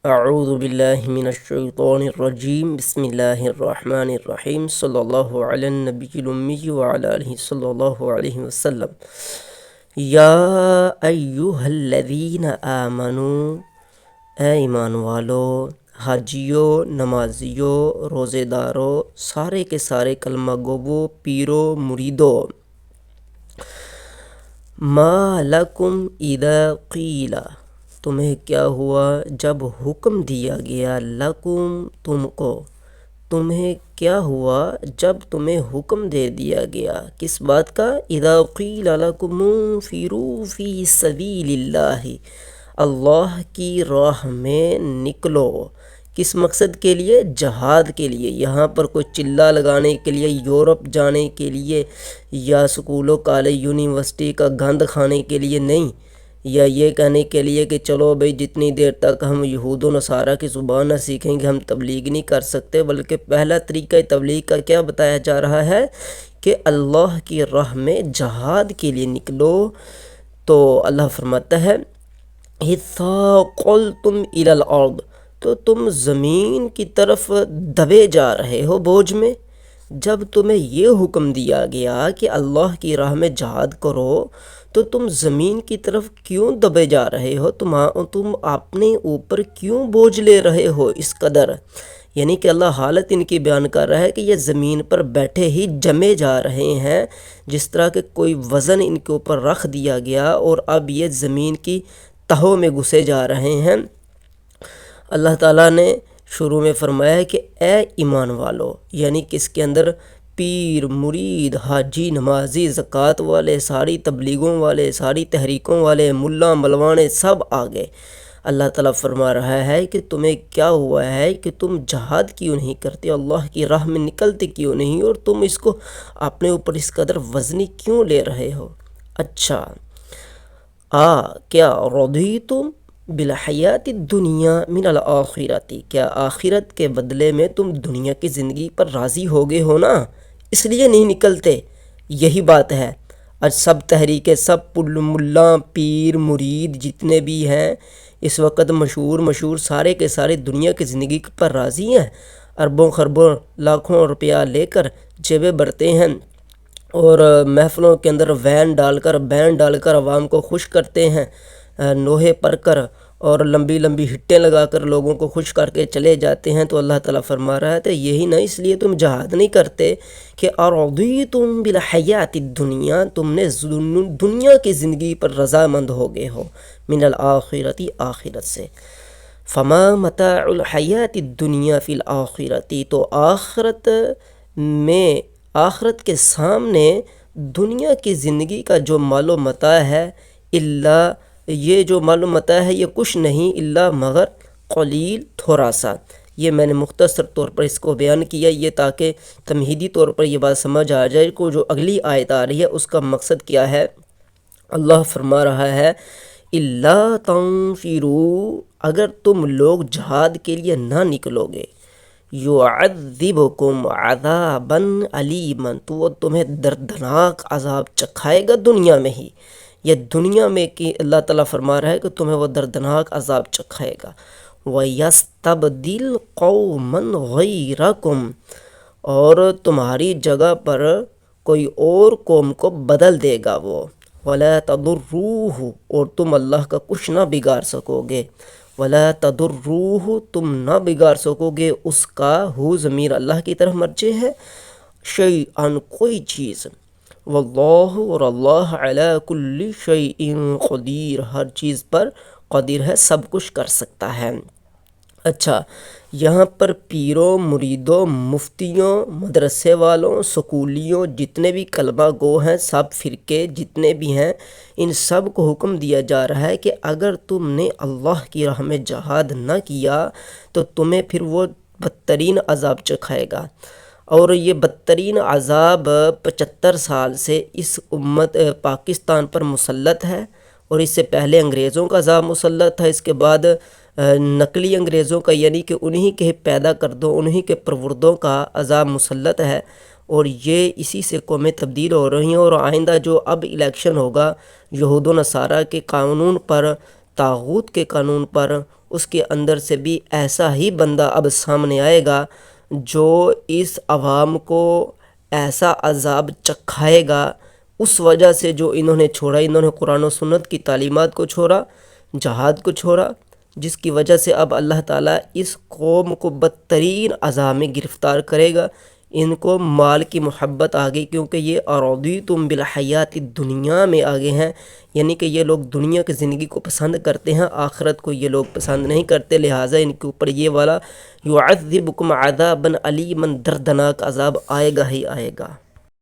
اعوذ باللہ من الشیطان الرجیم بسم اللہ الرحمن الرحیم صلی اللہ علی النبی الامی وعلی آلہ صلی اللہ علیہ وسلم۔ یا ایہا الذین آمنوا، اے ایمان والو، حاجیو، نمازیو، روزے دارو، سارے کے سارے کلمہ گوو، پیرو، مریدو، ما لکم اذا قیل، تمہیں کیا ہوا جب حکم دیا گیا، لکم تم کو، تمہیں کیا ہوا جب تمہیں حکم دے دیا گیا کس بات کا؟ اذا قیل لکم انفروا فی سبیل اللہ، اللہ کی راہ میں نکلو، کس مقصد کے لیے؟ جہاد کے لیے۔ یہاں پر کوئی چلا لگانے کے لیے، یورپ جانے کے لیے، یا سکولوں کالج یونیورسٹی کا گند کھانے کے لیے نہیں، یا یہ کہنے کے لیے کہ چلو بھئی جتنی دیر تک ہم یہود و نصارہ کی زبان نہ سیکھیں گے ہم تبلیغ نہیں کر سکتے، بلکہ پہلا طریقہ تبلیغ کا کیا بتایا جا رہا ہے کہ اللہ کی راہ میں جہاد کے لیے نکلو۔ تو اللہ فرماتا ہے اثاقلتم الی الارض، تو تم زمین کی طرف دبے جا رہے ہو بوجھ میں۔ جب تمہیں یہ حکم دیا گیا کہ اللہ کی راہ میں جہاد کرو تو تم زمین کی طرف کیوں دبے جا رہے ہو؟ تم اپنے اوپر کیوں بوجھ لے رہے ہو اس قدر؟ یعنی کہ اللہ حالت ان کی بیان کر رہا ہے کہ یہ زمین پر بیٹھے ہی جمے جا رہے ہیں، جس طرح کہ کوئی وزن ان کے اوپر رکھ دیا گیا اور اب یہ زمین کی تہوں میں گھسے جا رہے ہیں۔ اللہ تعالیٰ نے شروع میں فرمایا ہے کہ اے ایمان والو، یعنی کس کے اندر؟ پیر، مرید، حاجی، نمازی، زکوٰۃ والے، ساری تبلیغوں والے، ساری تحریکوں والے، ملا ملوانے سب آگئے۔ اللہ تعالیٰ فرما رہا ہے کہ تمہیں کیا ہوا ہے کہ تم جہاد کیوں نہیں کرتے، اللہ کی راہ میں نکلتے کیوں نہیں، اور تم اس کو اپنے اوپر اس قدر وزنی کیوں لے رہے ہو؟ اچھا، کیا رضیتم بالحیات الدنیا من الآخرت، کیا آخرت کے بدلے میں تم دنیا کی زندگی پر راضی ہوگے ہو نا، اس لیے نہیں نکلتے؟ یہی بات ہے۔ آج سب تحریکیں، سب ملا، پیر، مرید جتنے بھی ہیں اس وقت مشہور سارے کے سارے دنیا کی زندگی پر راضی ہیں، اربوں خربوں لاکھوں روپیہ لے کر جیبیں بھرتے ہیں اور محفلوں کے اندر وین ڈال کر عوام کو خوش کرتے ہیں، نوحے پر کر اور لمبی لمبی ہٹیں لگا کر لوگوں کو خوش کر کے چلے جاتے ہیں۔ تو اللہ تعالیٰ فرما رہا ہے تو یہی نہ، اس لیے تم جہاد نہیں کرتے کہ ارضیتم بالحیات الدنیا، تم نے دنیا کی زندگی پر رضامند ہو گئے ہو، من الآخرت، آخرت سے۔ فما متاع الحیات الدنیا فی الآخرت، تو آخرت میں، آخرت کے سامنے دنیا کی زندگی کا جو مال و متاع ہے، اللہ، یہ جو مال و متاع ہے یہ کچھ نہیں الا مگر قلیل، تھوڑا سا۔ یہ میں نے مختصر طور پر اس کو بیان کیا یہ تاکہ تمہیدی طور پر یہ بات سمجھ آ جائے کہ جو اگلی آیت آ رہی ہے اس کا مقصد کیا ہے۔ اللہ فرما رہا ہے الا تنفروا، اگر تم لوگ جہاد کے لیے نہ نکلو گے، یعذبکم عذابا علیما، تو وہ تمہیں دردناک عذاب چکھائے گا دنیا میں ہی۔ یہ دنیا میں کہ اللہ تعالیٰ فرما رہا ہے کہ تمہیں وہ دردناک عذاب چکھائے گا۔ وَيَسْتَبْدِلْ قَوْمًا غَيْرَكُمْ، اور تمہاری جگہ پر کوئی اور قوم کو بدل دے گا وہ۔ وَلَا تَضُرُّوهُ، اور تم اللہ کا کچھ نہ بگاڑ سکو گے۔ وَلَا تَضُرُّوهُ، تم نہ بگاڑ سکو گے اس کا، ہو ضمیر اللہ کی طرف مرجع ہے، شیئاً کوئی چیز۔ واللہ، اور اللہ علی کل شیء قدیر، ہر چیز پر قدیر ہے، سب کچھ کر سکتا ہے۔ اچھا، یہاں پر پیروں، مریدوں، مفتیوں، مدرسے والوں، سکولیوں، جتنے بھی کلمہ گو ہیں، سب فرقے جتنے بھی ہیں، ان سب کو حکم دیا جا رہا ہے کہ اگر تم نے اللہ کی راہ میں جہاد نہ کیا تو تمہیں پھر وہ بدترین عذاب چکھائے گا۔ اور یہ بدترین عذاب 75 سال سے اس امت پاکستان پر مسلط ہے، اور اس سے پہلے انگریزوں کا عذاب مسلط تھا، اس کے بعد نقلی انگریزوں کا، یعنی کہ انہی کے پیدا کردوں، انہی کے پروردوں کا عذاب مسلط ہے، اور یہ اسی سے قومیں تبدیل ہو رہی ہیں۔ اور آئندہ جو اب الیکشن ہوگا یہود و نصارہ کے قانون پر، طاغوت کے قانون پر، اس کے اندر سے بھی ایسا ہی بندہ اب سامنے آئے گا جو اس عوام کو ایسا عذاب چکھائے گا اس وجہ سے جو انہوں نے چھوڑا، انہوں نے قرآن و سنت کی تعلیمات کو چھوڑا، جہاد کو چھوڑا، جس کی وجہ سے اب اللہ تعالیٰ اس قوم کو بدترین عذاب میں گرفتار کرے گا۔ ان کو مال کی محبت آ گئی، کیونکہ یہ اَرَضِیتُم بِالْحَیَاةِ الدُّنْیَا میں آگے ہیں، یعنی کہ یہ لوگ دنیا کی زندگی کو پسند کرتے ہیں، آخرت کو یہ لوگ پسند نہیں کرتے، لہٰذا ان کے اوپر یہ والا یُعَذِّبُکُمْ عَذَابًا عَلِیمًا دردناک عذاب آئے گا ہی آئے گا۔